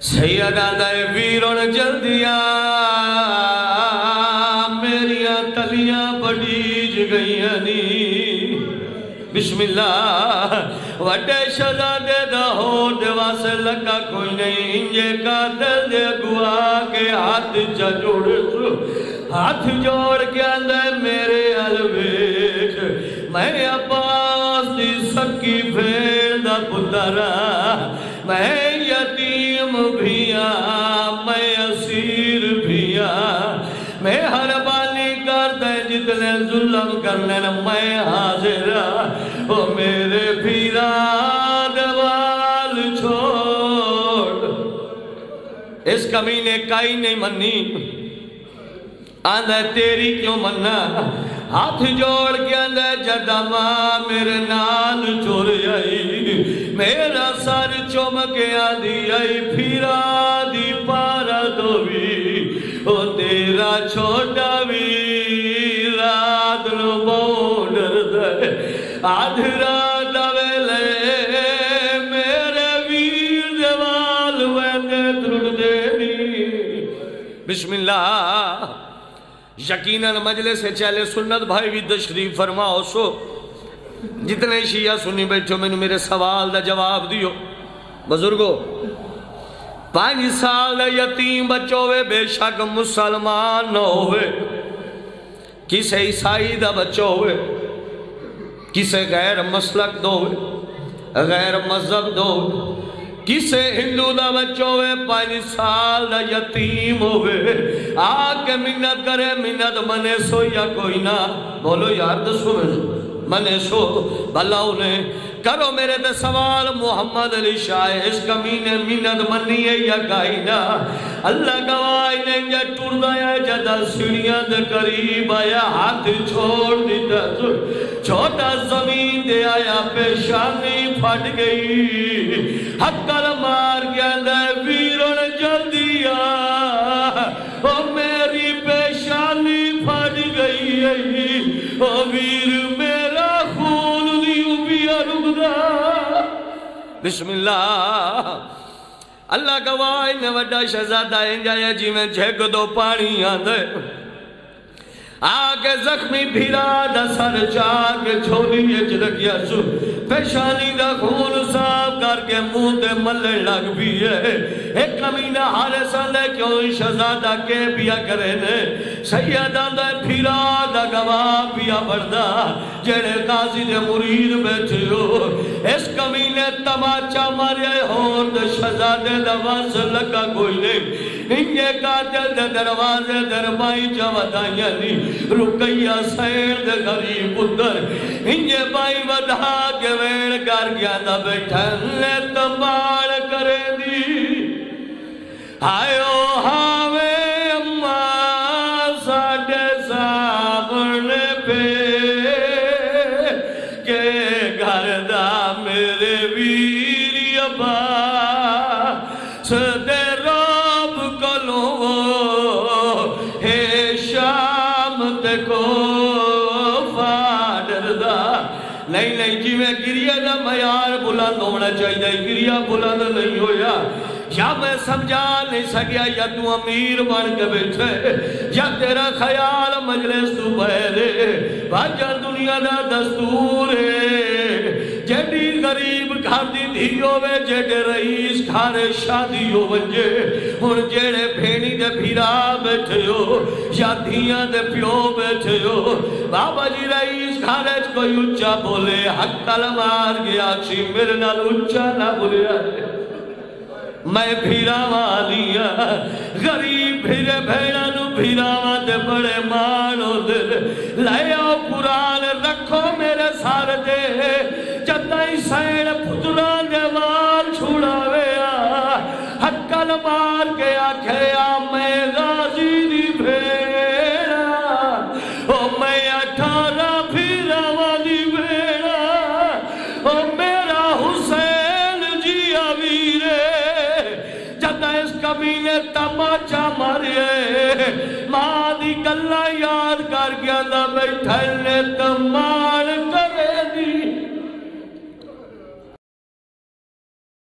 سیدہ دے Veyron جلدیاں میریاں تلیاں بڑیج گئیاں نی بسم اللہ وڈے شہزادے دا ہو دیوا سے لگا کوئی نہیں انجے کا دل دے گوا کے ہاتھ جوڑ کے اندے میرے الویش میں عباس دی سکی بھیڑ دا پترا میں یتیم بھیا میں اسیر بھیا میں ہر بالی کرتا ہے جتنے ظلم کرنے میں حاضر او میرے بھیرا دوال چھوڑ اس کمینے کائی نہیں منی آندھا تیری کیوں مننا ہاتھ جوڑ کے اندھا جدہ ماں میرے نال چور آئی میرا سر چومکے آدھی آئی پھیرا دی پارا دووی او تیرا چھوٹا بھی رات نو بونڈر دے آدھرا دویلے میرے ویر دیوال ویندے ترڑ دے دی بسم اللہ یقیناً مجلس سے چلے سنت بھائی بھی تشریف فرماؤ سو جتنے شیعہ سنی بیٹھو میں نے میرے سوال دا جواب دیو بزرگو 5 سال دا یتیم بچو ہوئے بے شک مسلمان نہ ہوئے کسے عیسائی دا بچو ہوئے کسے غیر مسلک دو ہوئے غیر مذہب دو ہوئے کسے ہندو دا بچو ہوئے 5 سال دا یتیم ہوئے آکے منت کرے منت منے سو یا کوئی نہ بولو یار دسو منے سو بھلا انہیں کرو میرے دے سوال محمد علی شاہ اس کمینے منت منی ہے یا گائی نہ اللہ گوائی نے یا ٹور دایا جدہ سیڑیاں دے قریب آیا ہاتھ چھوڑ دیتا چھوٹا زمین دے آیا پیشانی پھٹ گئی حقل مار گیا دے ویرون جلدی او میری پیشانی پھٹ گئی او ویر میرا خون دیو بیا رک دا بسم اللہ اللہ گواہی نے وڈا شہزادہ انجایا جی میں جھگ دو پانی آندے آگے زخمی بھیرا دا سر چاک چھوڑی اجرگیا سو پیشانی دا خون صاف کر کے منہ دے ملے لگ بھی ہے ایک کمینہ ہارے سالے کیوں شہزادہ کے بیا کرے نے سیدہ دا بھیرا دا گواہ بیا بردہ جڑے قاضی دے مرید بیٹھے ہو اس کمینے تماچا مارے ہون دے شہزادے دا واس لگا کوئی نہیں انجے قاتل دے دروازے دربائی جوادائیاں نہیں رکیہ سیر دے غریب ادھر انجے بائی ودھا کے ویڑ کر گیا دا بیٹھنے تمبار کرے دی آئیو ہاوے اممہ ساڑھے سامنے پہ کہ گھر دا میرے ویری ابا سدے رب کلو ہے شام تے کو فادر دا نہیں جی میں گریہ دا معیار بلند ہونا چاہیے گریہ بلند نہیں ہویا یا میں سمجھا نہیں سکیا یا تو امیر بن کے بیٹھے یا تیرا خیال مجلس تو بہلے بھاجا دنیا دا دستور ہے جیڑی غریب گھر دی دھیو وے جیڑے رئیس کھارے شادی ہو ونجے اور جیڑے بھینی دے بھیرا بیٹھے ہو یا دھیاں دے پیو بیٹھے ہو بابا جی رئیس کھارے کوئی اچھا بولے حق مار گیا چھی میرے نال اچھا نہ بولے آئے میں بھیرا والیا غریب بھیرے بھیڑا نو بھیرا دے بڑے مانو دل لائے آؤ قرآن رکھو میرے سار دے جتائی سین پتران دے وال چھوڑا ویا حقل مار کے آکھیا میں غازی دی بھیڑا او میں 18 بھیرا والی بھیڑا او میرا حسین جی آویرے اس کمینے تماچا مارے ماں دی گلہ یاد کر گیا دا بیٹھے نے تمار کر